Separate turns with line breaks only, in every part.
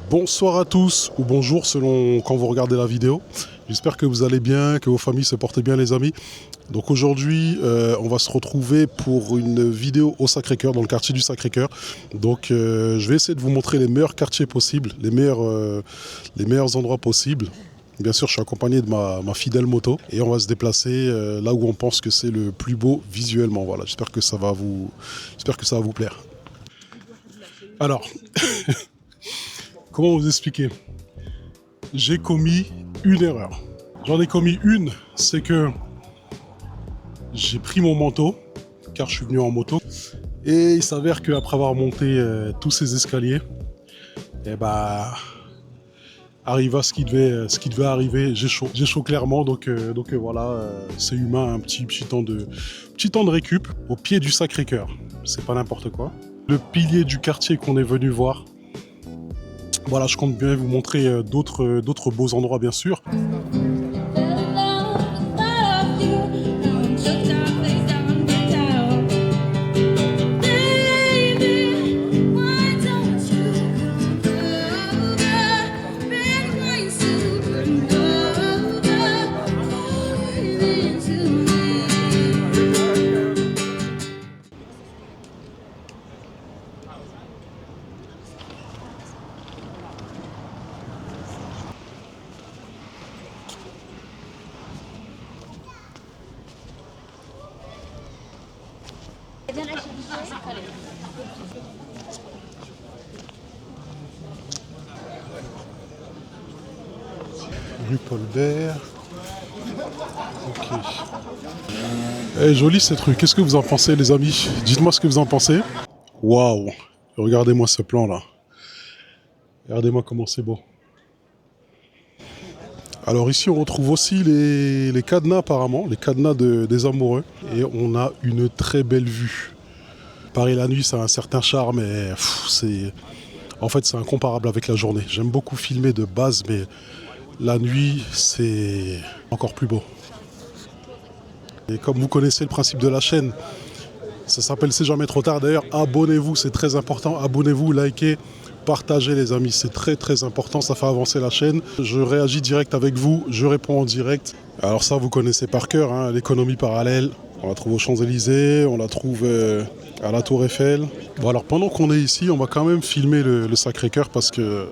Bonsoir à tous, ou bonjour selon quand vous regardez la vidéo. J'espère que vous allez bien, que vos familles se portent bien les amis. Donc aujourd'hui, on va se retrouver pour une vidéo au Sacré-Cœur, dans le quartier du Sacré-Cœur. Donc je vais essayer de vous montrer les meilleurs quartiers possibles, les meilleurs endroits possibles. Bien sûr, je suis accompagné de ma fidèle moto et on va se déplacer là où on pense que c'est le plus beau visuellement. Voilà, j'espère que ça va vous plaire. Alors, comment vous expliquer? J'ai commis une erreur. J'en ai commis une, c'est que j'ai pris mon manteau, car je suis venu en moto, et il s'avère qu'après avoir monté tous ces escaliers, eh bah, arriva ce qui devait arriver, j'ai chaud clairement, donc voilà, c'est humain, un petit temps de récup au pied du Sacré-Cœur, c'est pas n'importe quoi. Le pilier du quartier qu'on est venu voir. Voilà, je compte bien vous montrer d'autres beaux endroits bien sûr. Rue Paul Bert. Ok. Joli ces trucs. Qu'est-ce que vous en pensez les amis? Dites-moi ce que vous en pensez. Waouh! Regardez-moi ce plan là. Regardez-moi comment c'est beau. Alors ici on retrouve aussi les cadenas apparemment, les cadenas des amoureux. Et on a une très belle vue. Paris la nuit ça a un certain charme et en fait c'est incomparable avec la journée. J'aime beaucoup filmer de base mais la nuit c'est encore plus beau. Et comme vous connaissez le principe de la chaîne, ça s'appelle C'est jamais trop tard. D'ailleurs abonnez-vous, c'est très important. Abonnez-vous, likez, partagez les amis, c'est très très important, ça fait avancer la chaîne. Je réagis direct avec vous, je réponds en direct. Alors ça vous connaissez par cœur, hein, l'économie parallèle. On la trouve aux Champs-Élysées, on la trouve à la Tour Eiffel. Bon alors pendant qu'on est ici, on va quand même filmer le Sacré-Cœur parce que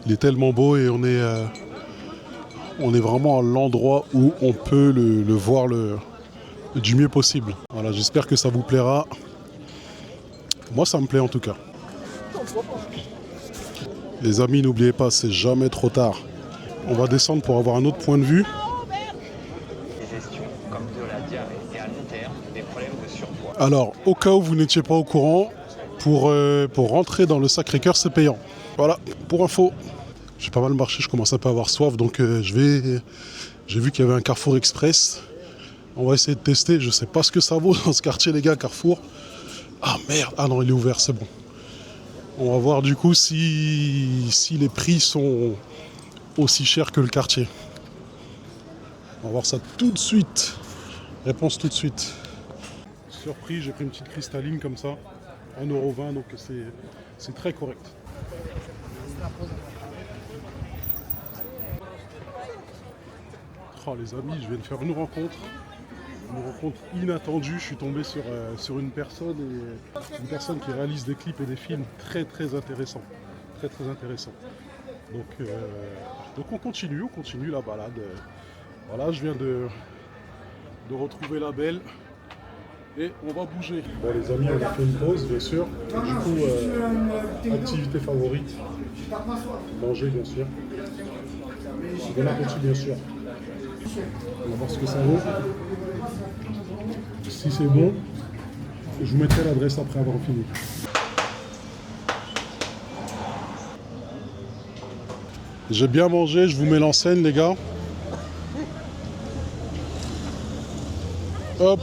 il est tellement beau et on est vraiment à l'endroit où on peut le voir du mieux possible. Voilà, j'espère que ça vous plaira. Moi ça me plaît en tout cas. Les amis, n'oubliez pas, c'est jamais trop tard. On va descendre pour avoir un autre point de vue. Alors, au cas où vous n'étiez pas au courant, pour rentrer dans le Sacré-Cœur, c'est payant. Voilà, pour info. J'ai pas mal marché, je commence un peu à avoir soif, donc j'ai vu qu'il y avait un Carrefour Express. On va essayer de tester, je sais pas ce que ça vaut dans ce quartier les gars, Carrefour. Ah merde, ah non, il est ouvert, c'est bon. On va voir du coup si les prix sont aussi chers que le quartier. On va voir ça tout de suite. Réponse tout de suite. Surpris, j'ai pris une petite cristalline comme ça. 1,20 €, donc c'est très correct. Oh les amis, je viens de faire une rencontre inattendue. Je suis tombé sur une personne qui réalise des clips et des films très très intéressants. Très très intéressants. Donc on continue la balade. Voilà, je viens de retrouver la belle. Et on va bouger. Bon les amis, on a fait une pause bien sûr. Du coup, activité favorite. Manger bien sûr. Bon appétit bien sûr. On va voir ce que ça vaut. Si c'est bon, je vous mettrai l'adresse après avoir fini. J'ai bien mangé, je vous mets l'enseigne les gars. Hop.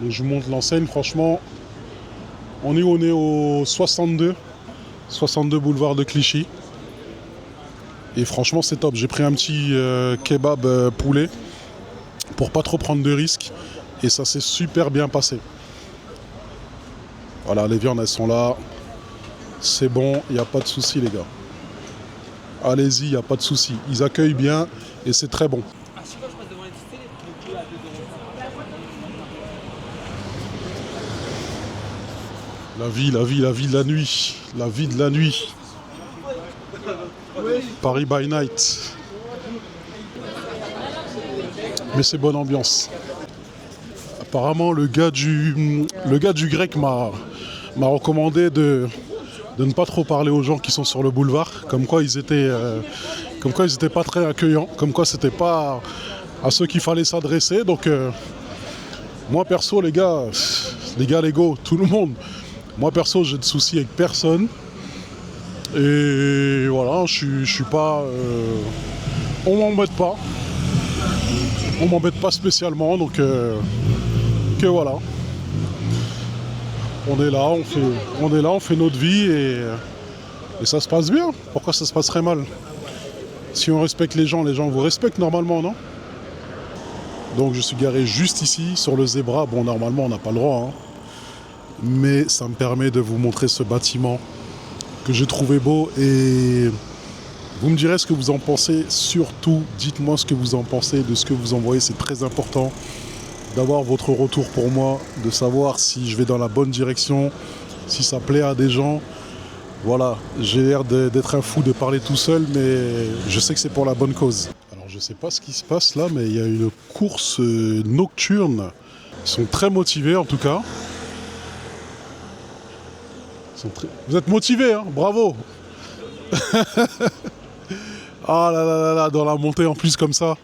Et je vous montre l'enseigne, franchement. On est au 62 boulevard de Clichy. Et franchement c'est top, j'ai pris un petit kebab poulet pour pas trop prendre de risques et ça s'est super bien passé. Voilà, les viandes elles sont là, C'est bon, il n'y a pas de souci, les gars. Allez-y, il n'y a pas de souci. Ils accueillent bien et c'est très bon. La vie de la nuit. La vie de la nuit. Paris by night. Mais c'est bonne ambiance. Apparemment, le gars du grec m'a recommandé de ne pas trop parler aux gens qui sont sur le boulevard. Comme quoi ils étaient pas très accueillants. Comme quoi c'était pas à ceux qu'il fallait s'adresser. Donc moi perso, les gars, légaux, tout le monde. Moi perso, j'ai de soucis avec personne. Et voilà, je suis pas... on m'embête pas. On m'embête pas spécialement, donc que voilà. On est là, on fait notre vie et ça se passe bien. Pourquoi ça se passerait mal? Si on respecte les gens vous respectent normalement, non? Donc je suis garé juste ici, sur le zébra. Bon, normalement, on n'a pas le droit, hein. Mais ça me permet de vous montrer ce bâtiment que j'ai trouvé beau et vous me direz ce que vous en pensez. Surtout, dites-moi ce que vous en pensez de ce que vous envoyez. C'est très important d'avoir votre retour pour moi, de savoir si je vais dans la bonne direction, si ça plaît à des gens. Voilà, j'ai l'air d'être un fou de parler tout seul, mais je sais que c'est pour la bonne cause. Alors je sais pas ce qui se passe là, mais il y a une course nocturne. Ils sont très motivés en tout cas. Vous êtes motivés, hein? Bravo. Ah là là là là, dans la montée en plus comme ça.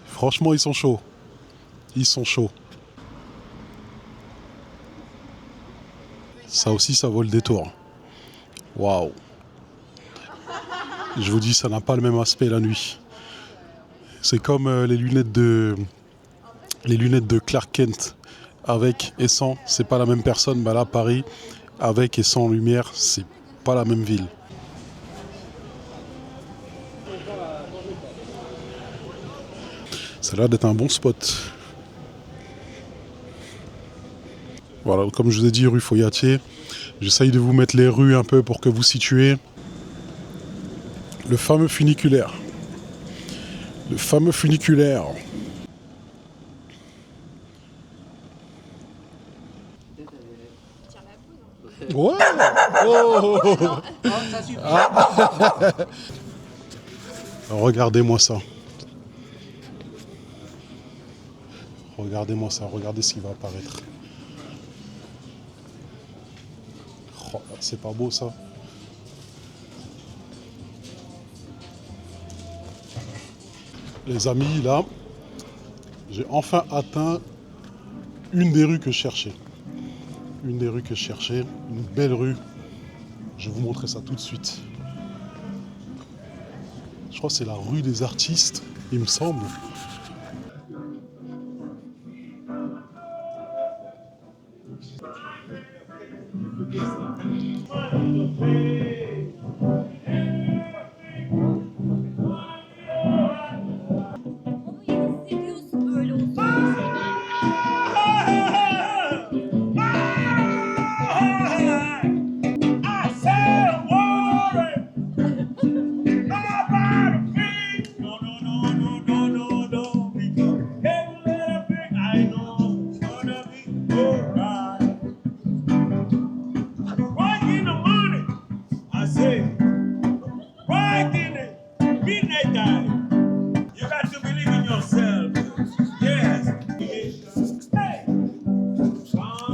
Franchement, ils sont chauds. Ils sont chauds. Ça aussi, ça vaut le détour. Waouh. Je vous dis, ça n'a pas le même aspect la nuit. C'est comme les lunettes de Clark Kent avec et sans. C'est pas la même personne. Bah là, Paris, avec et sans lumière, c'est pas la même ville. Ça a l'air d'être un bon spot. Voilà, comme je vous ai dit, rue Foyatier. J'essaye de vous mettre les rues un peu pour que vous situez. Le fameux funiculaire. Le fameux funiculaire. Ouais. Oh. Ah. Regardez-moi ça. Regardez-moi ça. Regardez ce qui va apparaître. Oh, c'est pas beau ça. Les amis, là, j'ai enfin atteint une des rues que je cherchais. Une des rues que je cherchais, une belle rue. Je vais vous montrer ça tout de suite. Je crois que c'est la rue des artistes, il me semble.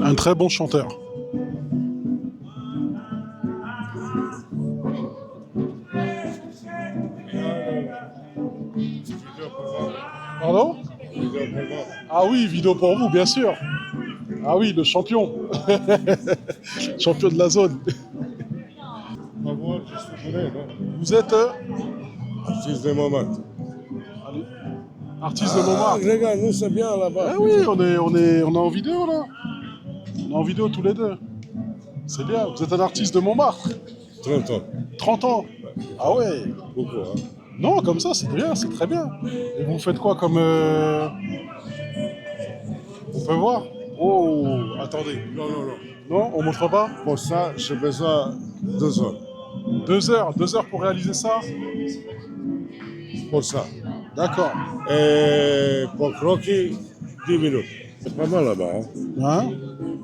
Un très bon chanteur. Pardon? Ah oui, vidéo pour vous, bien sûr. Ah oui, le champion. Champion de la zone. Vous êtes
Artiste de Montmartre.
artiste de Montmartre.
Regarde, nous c'est bien là-bas.
Ah oui, on est en vidéo là. On est en vidéo tous les deux. C'est bien, vous êtes un artiste de Montmartre.
30 ans.
30 ans. Ah ouais.
Beaucoup, hein.
Non, comme ça, c'est bien, c'est très bien. Et vous faites quoi comme... On peut voir? Oh, attendez.
Non, non, non.
Non, on montre pas?
Pour ça, j'ai besoin 2 heures.
2 heures pour réaliser ça?
Pour ça.
D'accord.
Et pour croquer, 10 minutes. C'est pas mal là-bas. Hein?
Hein?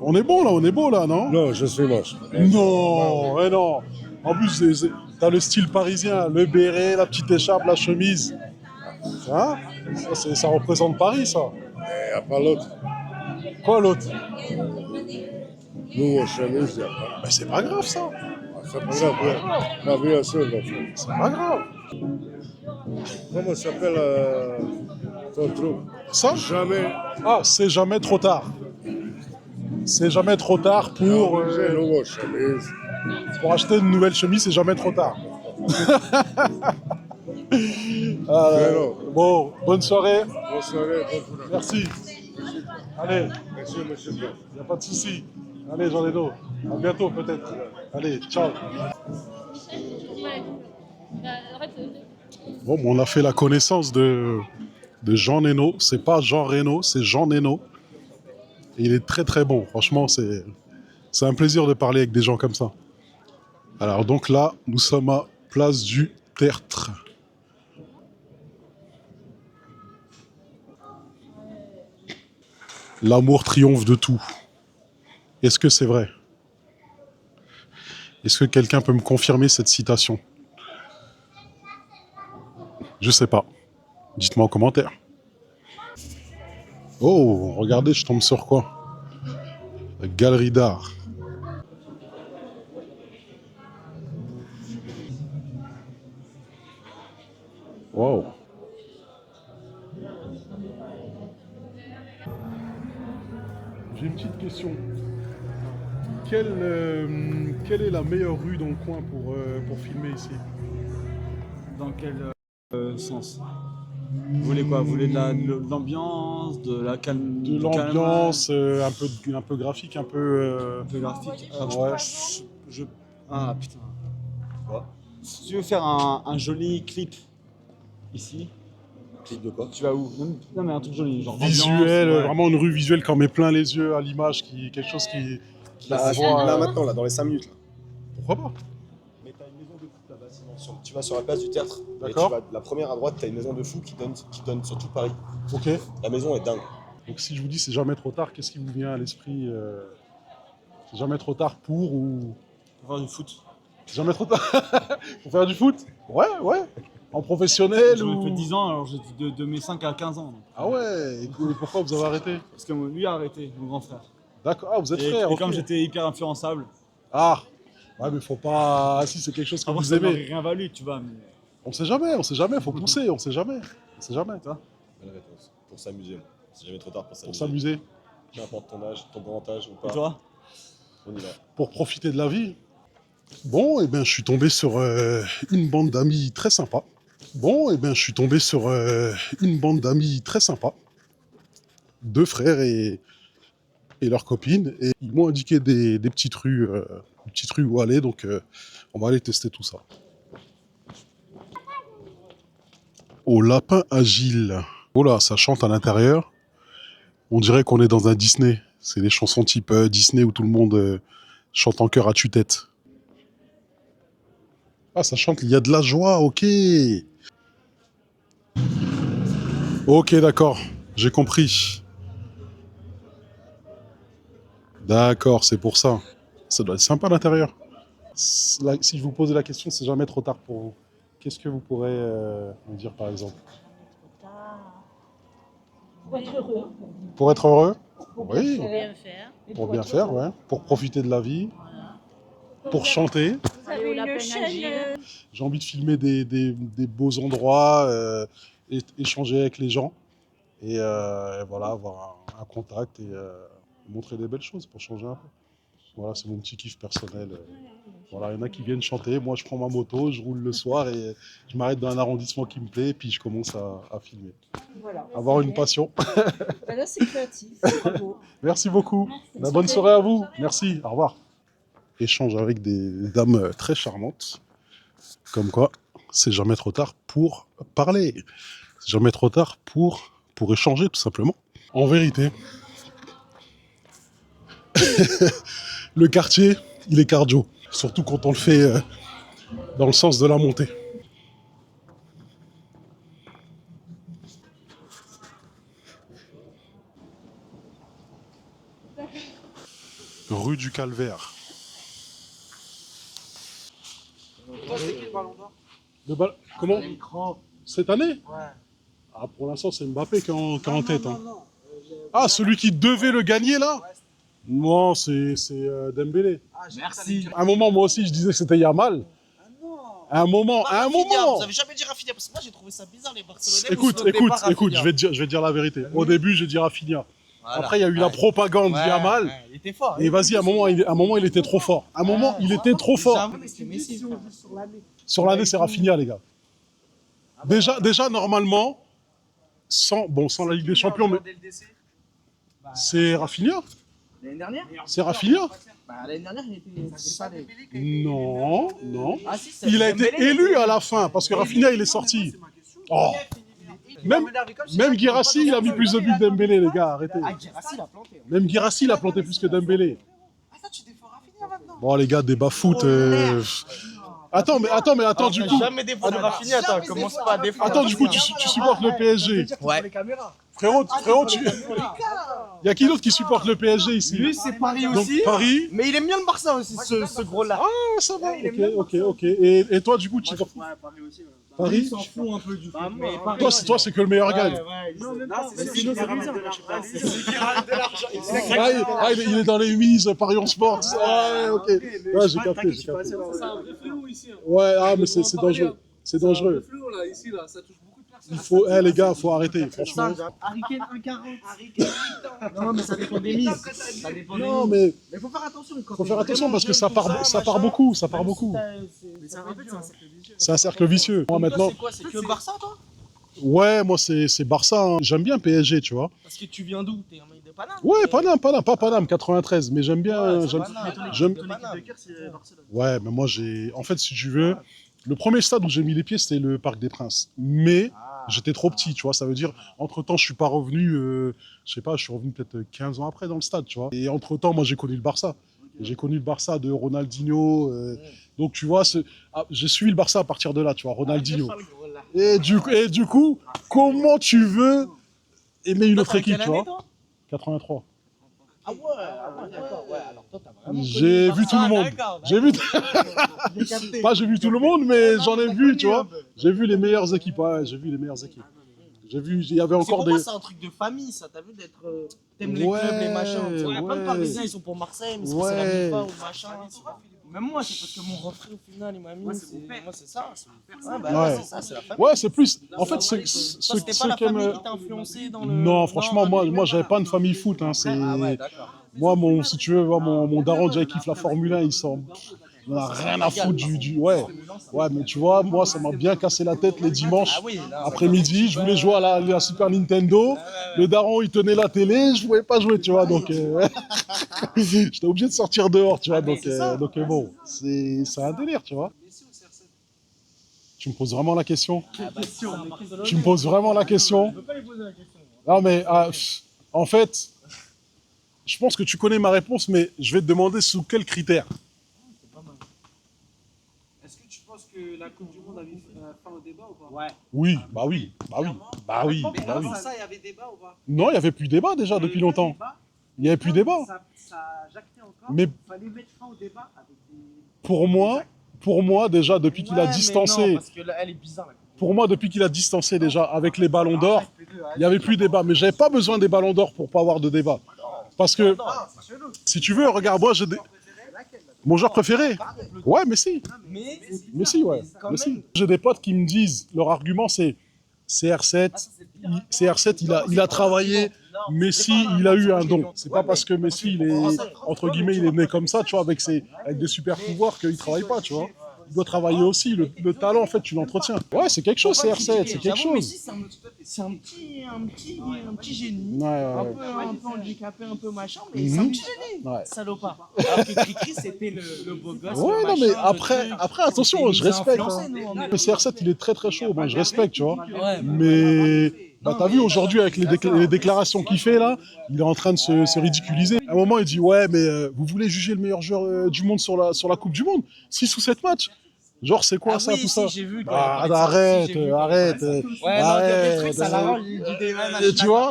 On est bon là, on est beau là, non?
Non, je suis moche.
Non, eh non. En plus, t'as le style parisien, le béret, la petite écharpe, la chemise. Hein? Ça représente Paris, ça.
Il n'y a pas l'autre.
Quoi l'autre?
Nous, aux chemises, il n'y a pas.
Mais c'est pas grave, ça.
Ah, c'est pas grave. Bien, bien sûr, mon frère.
C'est pas grave.
Comment s'appelle ton truc?
Ça?
Jamais.
Ah, c'est jamais trop tard. C'est jamais trop tard pour
Chemise.
acheter une nouvelle chemise, c'est jamais trop tard. Bon, bonne soirée.
Bonne soirée, bon courage.
Merci. Allez,
Merci, monsieur.
il n'y a pas de souci. Allez, Jean Leno. À bientôt peut-être. Allez, ciao. Bon, on a fait la connaissance de Jean Leno. C'est pas Jean Reno, c'est Jean Leno. Et il est très très bon. Franchement, c'est un plaisir de parler avec des gens comme ça. Alors donc là, nous sommes à Place du Tertre. L'amour triomphe de tout. Est-ce que c'est vrai? Est-ce que quelqu'un peut me confirmer cette citation? Je sais pas. Dites-moi en commentaire. Oh, regardez, je tombe sur quoi? La galerie d'art. Wow. J'ai une petite question. Quelle est la meilleure rue dans le coin pour filmer ici?
Dans quel sens? Vous voulez quoi? Vous voulez de l'ambiance, de la calme?
De l'ambiance, un peu graphique, un peu...
un peu graphique.
Ouais.
Ah putain. Quoi? Si tu veux faire un joli clip ici,
Clip de quoi?
tu vas où? Non mais un truc joli, genre
Visuel,
ambiance, ouais.
vraiment une rue visuelle qui en met plein les yeux à l'image, quelque chose qui
Là,
se voit,
là maintenant, là, dans les 5 minutes. Là.
Pourquoi pas?
Mais t'as une maison de fou là-bas, sinon. Tu vas sur la place du Tertre.
D'accord.
La première à droite, t'as une maison de fou qui donne sur tout Paris.
Ok.
La maison est dingue.
Donc si je vous dis c'est jamais trop tard, qu'est-ce qui vous vient à l'esprit? C'est jamais trop tard pour ou...
Pour faire du foot.
C'est jamais trop tard pour faire du foot? Ouais. En professionnel
J'en ai
ou...
fait 10 ans, alors j'ai de mes 5 à 15 ans. Donc.
Ah ouais, et pourquoi vous avez arrêté?
Parce que lui a arrêté, mon grand frère.
D'accord, ah vous êtes
Et
frère, ok.
comme j'étais hyper influençable,
Ah, ouais mais faut pas... Ah, si c'est quelque chose que
avant
vous
ça m'aurait
aimez.
rien valu, tu vois. Mais...
On sait jamais, faut pousser, on sait jamais.
Bonne réponse. Pour s'amuser. C'est jamais trop tard pour
Pour
s'amuser.
s'amuser,
Peu importe ton âge, ton grand âge ou
Et
pas.
toi?
On y va.
pour profiter de la vie. Bon, et ben je suis tombé sur une bande d'amis très sympa. Deux frères et leurs copines. Et ils m'ont indiqué des petites rues où aller, donc on va aller tester tout ça. Au Lapin Agile. Oh là, ça chante à l'intérieur. On dirait qu'on est dans un Disney. C'est les chansons type Disney où tout le monde chante en chœur à tue-tête. Ah, ça chante, il y a de la joie, ok. Ok, d'accord, j'ai compris. D'accord, c'est pour ça. Ça doit être sympa à l'intérieur. Si je vous posais la question, c'est jamais trop tard pour vous. Qu'est-ce que vous pourrez me dire par exemple?
Pour être heureux.
Pour être heureux?
Pour
Oui.
bien faire.
Pour bien faire, ouais. Pour profiter de la vie. Pour chanter.
Vous avez une chaîne.
J'ai envie de filmer des beaux endroits, échanger avec les gens. Et voilà, avoir un contact et montrer des belles choses pour changer un peu. Voilà, c'est mon petit kiff personnel. Voilà, il y en a qui viennent chanter. Moi, je prends ma moto, je roule le soir et je m'arrête dans un arrondissement qui me plaît et puis je commence à filmer.
Voilà.
Avoir une passion.
Là, c'est créatif. Bravo.
Merci beaucoup. La bonne soirée à vous. Merci. Au revoir. Échange avec des dames très charmantes. Comme quoi, c'est jamais trop tard pour parler. C'est jamais trop tard pour échanger, tout simplement. En vérité, le quartier, il est cardio. Surtout quand on le fait dans le sens de la montée. Rue du Calvaire.
Toi, c'est qui le ballon d'or?
Comment? Cette année?
Ouais.
Ah, pour l'instant, c'est Mbappé qui est en tête. Hein. Ah, celui qui devait le gagner, là? Non, c'est Dembélé.
Ah,
Merci.
À un moment, moi aussi, je disais que c'était Yamal. À un moment, à un moment.
Vous avez jamais dit Rafinha parce que moi j'ai trouvé ça bizarre les Barcelonais.
Écoute, je vais te dire la vérité. Au début, j'ai dit Rafinha.
Voilà.
Après, il y a eu la propagande Yamal.
Ouais, il était fort.
Et vas-y, à un moment, il était trop fort. À un moment, il était trop fort.
J'avoue que c'était Messi.
Sur l'année, c'est Rafinha, les gars. Déjà, normalement, sans la Ligue des Champions, mais c'est Rafinha.
L'année dernière?
C'est Rafinha.
Bah, l'année dernière, il était.
Non.
Ah, si,
Il a été élu à la fin parce que Rafinha, il est sorti. Oh. Même Guirassy, il a mis plus de buts que Dembélé, les gars, arrêtez.
Ah, Guirassy, il a planté.
Même Guirassy, il a planté plus que Dembélé.
Ah, ça, tu défends Rafinha maintenant?
Bon, les gars, débat foot. Attends, du coup.
Jamais défendu Rafinha, toi. Commence pas à défendre.
Attends, du coup, tu supportes le PSG.
Ouais.
Frérot, il y a qui d'autre qui supporte le PSG ici?
Lui, c'est Paris
Donc,
aussi.
Paris.
Mais il aime bien le Barça aussi, ce gros-là.
Ah, ça va, ok. Et toi, du coup, tu supportes
Paris aussi.
Paris?
Il s'en fout un peu du foot.
Toi, c'est que le meilleur gagne.
Non, même pas. C'est lui qui ramène de l'argent.
Il est dans les mises, Paris Sport. Ah, ok. Ouais, j'ai capté.
C'est un vrai fléau ici.
Ouais, ah, mais c'est dangereux. C'est dangereux.
Le fléau là, ici, là, ça touche beaucoup de personnes.
Il faut, les gars, faut arrêter, franchement.
Harry Kane 1,40. Non, mais ça dépend des mises. Ça dépend des
Non,
mises.
mais
Mais faut faire attention.
faut faire attention parce que ça part beaucoup.
Mais ça en fait, c'est un cercle vicieux.
C'est un cercle vicieux. Moi, maintenant,
C'est quoi? C'est que Barça, toi?
ouais, moi, c'est Barça. Hein. J'aime bien PSG, tu vois.
Parce que tu viens d'où? T'es un mec de Paname?
Ouais, pas Paname, 93. Mais j'aime bien. j'aime-
Ton équipe de cœur, c'est Barcelone.
Ouais, mais moi, en fait, si tu veux, le premier stade où j'ai mis les pieds, c'était le Parc des Princes. Mais j'étais trop petit, tu vois. Ça veut dire, entre-temps, je suis pas revenu, je sais pas, je suis revenu peut-être 15 ans après dans le stade, tu vois. Et entre-temps, moi, j'ai connu le Barça. J'ai connu le Barça de Ronaldinho. Donc, tu vois, j'ai suivi le Barça à partir de là, tu vois, Ronaldinho. Et du coup, comment tu veux aimer une autre équipe, tu vois? 83.
Ah ouais, d'accord, ouais. Alors toi, t'as vraiment.
J'ai vu tout le monde. J'ai vu tout le monde, mais j'en ai vu, tu vois. J'ai vu les meilleures équipes. Ouais, j'ai vu les meilleures équipes. Il y avait
C'est
encore
pour
des.
moi, c'est un truc de famille, ça. T'as vu d'être. T'aimes les clubs, les machins. Il y a plein de Parisiens, ils sont pour Marseille, mais c'est la FIFA ou machin. Même moi, c'est parce que mon refrain au final, il m'a mis. Moi, c'est ça. Ouais, bah, c'est ça, c'est la famille.
Ouais, c'est plus. En fait,
Toi, c'était pas la famille qui t'a influencé dans le.
Non, franchement, moi, j'avais pas une famille foot. Hein.
Ah ouais, d'accord.
Moi, si tu veux, mon daron déjà kiffe la Formule 1, il n'a rien à foutre du. Ouais, mais tu vois, moi, ça m'a bien cassé la tête les dimanches
Ah oui, là,
après-midi. Je voulais jouer à la Super Nintendo. Le daron, il tenait la télé, je pouvais pas jouer, tu vois. Donc, j'étais obligé de sortir dehors, tu vois. Donc bon, c'est un délire, tu vois. Tu me poses vraiment la question? Tu me poses vraiment la question? Non, mais en fait, je pense que tu connais ma réponse, mais je vais te demander sous quels critères.
Est-ce que tu penses que la Coupe du Monde a mis fin au débat ou pas? Ouais.
Oui.
Avant ça, il y avait débat ou pas?
Non, il n'y avait plus débat déjà depuis longtemps. Il n'y avait plus débat.
Ça jactait encore.
Mais
Il fallait mettre fin au débat avec des.
pour moi déjà, depuis qu'il a distancé,
Parce que là, elle est bizarre.
pour moi, depuis qu'il a distancé déjà avec les ballons d'or, il n'y avait plus débat. Mais j'avais pas besoin des ballons d'or pour pas avoir de débat. Parce que, si tu veux, regarde, moi, mon joueur préféré? Ouais, Messi. Messi, ouais. Messi. J'ai des potes qui me disent, leur argument, c'est CR7, il a travaillé, Messi, il a eu un don. C'est pas parce que Messi, il est, entre guillemets, il est né comme ça, tu vois, avec des super pouvoirs qu'il travaille pas, tu vois. Il doit travailler aussi. Le talent, en fait, tu l'entretiens. Ouais, c'est quelque chose, CR7, c'est quelque chose.
Messi, c'est un petit génie. Un peu handicapé, un peu machin, mais c'est un petit génie.
Ouais.
Salopard. Alors que Cricri, c'était le beau gosse.
Ouais, non, mais après, attention, je respecte. Hein. Le CR7, il est très très chaud. Moi, je respecte, tu vois.
Ouais,
Mais Bah, t'as vu aujourd'hui avec les déclarations qu'il fait là, il est en train de se ridiculiser. À un moment, il dit ouais, mais vous voulez juger le meilleur joueur du monde sur la Coupe du Monde 6 ou 7 matchs. Genre, c'est quoi ça,
oui,
tout
si,
ça
j'ai vu.
Bah, arrête.
Ouais, non, des trucs, ça l'arrange.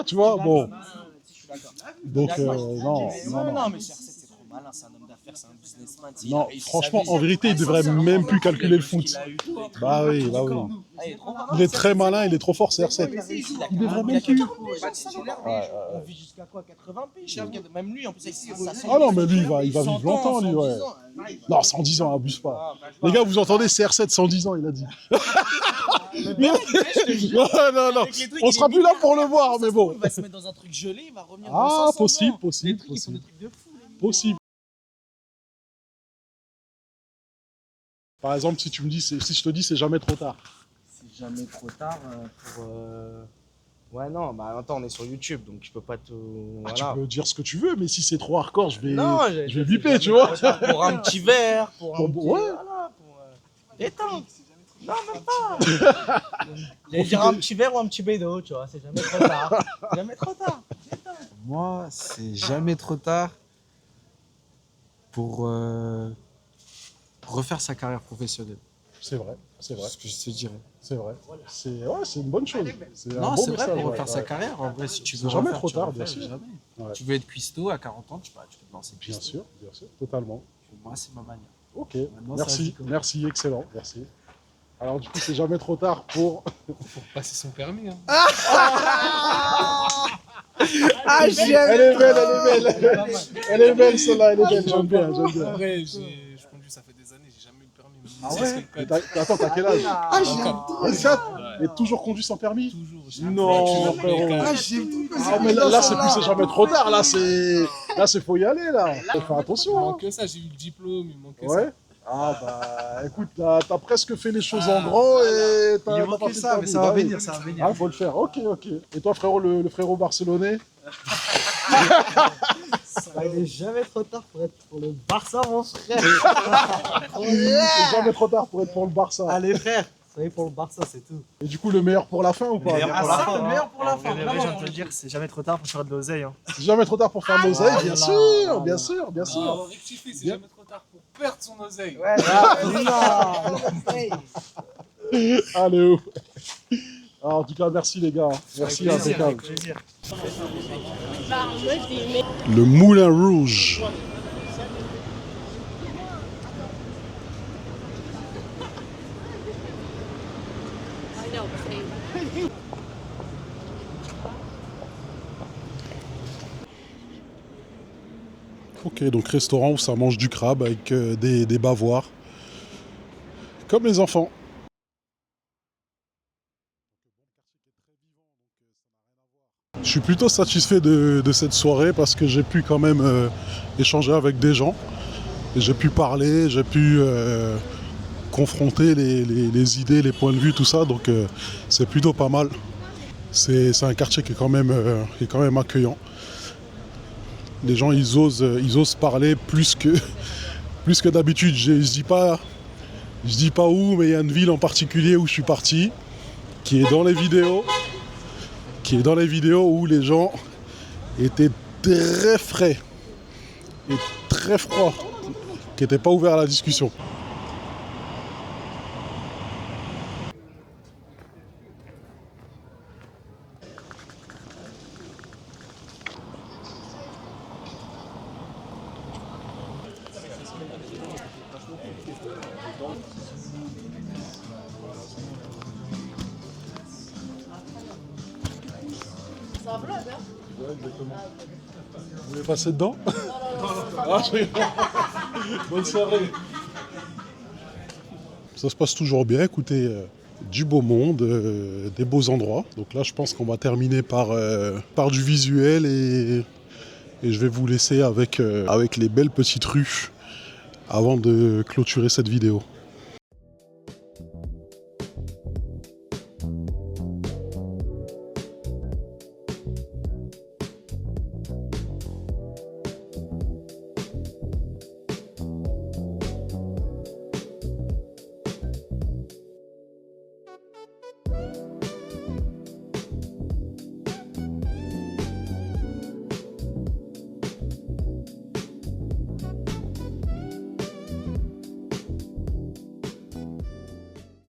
Tu vois, bon. Donc, non.
Non, mais CR7, c'est trop malin, c'est un homme d'affaires, c'est un businessman.
Non, franchement, en vérité, il devrait même plus calculer le foot. Bah oui. Il est très malin, il est trop fort, CR7. Il devrait même plus.
On vit jusqu'à quoi, 80 piges, même lui, en plus,
Ah non, mais lui, il va vivre longtemps, lui, ouais. Non, 110 ans, abuse pas. Les gars, vous entendez CR7, 110 ans, il a dit. Non. On sera plus là pour le voir, mais bon.
Il va se mettre dans un truc gelé, il va revenir dans
Ah,
500 ans.
possible.
Ils font des trucs de fou.
Possible. Par exemple, si je te dis c'est jamais trop tard.
C'est jamais trop tard pour... Ouais, non, bah attends, on est sur YouTube, donc je peux pas te...
Ah,
Voilà.
tu peux dire ce que tu veux, mais si c'est trop hardcore, je
Non,
vais biper, tu vois.
Pour un petit verre, pour un petit...
Ouais.
Voilà, pour... Détente. Non, même pas. J'allais dire un petit verre ou un petit bédo, tu vois, c'est jamais trop tard. Jamais trop tard.
Moi, c'est jamais trop tard pour refaire sa carrière professionnelle.
C'est vrai.
C'est ce que je te dirais.
C'est vrai. C'est une bonne chose. C'est un
Non,
bon
c'est vrai,
message,
pour refaire
ouais.
sa carrière. En vrai, si tu veux
C'est jamais
refaire,
trop
tu
tard,
refais,
bien sûr.
jamais.
Ouais.
Tu veux être cuistot à 40 ans, tu peux te lancer
Bien
cuistot.
sûr, totalement.
Moi, c'est ma manière.
Ok,
Maintenant, ça dit comment.
merci, excellent, merci. Alors du coup, c'est jamais trop tard pour...
Passer son permis. Hein.
Ah, j'aime.
Elle est belle celle-là, elle est belle, j'aime bien.
En vrai, je conduis, ça fait des années, j'ai jamais eu le permis. Même
Ah
si
ouais
c'est le code.
Attends, t'as quel âge?
Ah, j'aime.
24. Et toujours conduit sans permis?
Toujours.
Non, frérot.
Ah, j'aime tout.
Ah, mais là c'est jamais trop tard, là c'est faut y aller, là. Faut faire
Il
attention. Hein.
manque que ça, j'ai eu le diplôme, il manquait
Ouais. Ah bah écoute, t'as presque fait les choses en grand et t'as
Il
pas
manquait
fait
ça,
le
mais
permis.
ça va
Bah oui.
venir, ça va venir.
Ah, faut le faire, ok. Et toi frérot, le frérot barcelonais?
Il est jamais trop tard pour être pour le Barça, mon frère.
C'est jamais trop tard pour être pour le Barça.
Allez, frère. Soyez pour le Barça, c'est tout.
Et du coup, le meilleur pour la fin ou pas?
Le meilleur pour la fin.
Je viens de te dire, c'est jamais trop tard pour faire de l'oseille. Hein.
C'est jamais trop tard pour faire de l'oseille, bien sûr.
Non, rectifier, c'est jamais trop tard pour perdre son oseille.
Ouais,
Allez, oh. Ah, en tout cas, merci les gars. Merci, impeccable.
Plaisir.
Le Moulin Rouge. Ok, donc restaurant où ça mange du crabe avec des bavoirs. Comme les enfants. Je suis plutôt satisfait de cette soirée parce que j'ai pu quand même échanger avec des gens. Et j'ai pu parler, j'ai pu confronter les idées, les points de vue, tout ça. Donc c'est plutôt pas mal. C'est un quartier qui est quand même accueillant. Les gens ils osent parler plus que d'habitude. Je dis pas où, mais il y a une ville en particulier où je suis parti, qui est dans les vidéos où les gens étaient très frais et très froids, qui n'étaient pas ouverts à la discussion. Vous voulez passer dedans? Ah, je rigole. Bonne soirée. Ça se passe toujours bien, écoutez, du beau monde, des beaux endroits. Donc là, je pense qu'on va terminer par du visuel et je vais vous laisser avec les belles petites rues avant de clôturer cette vidéo.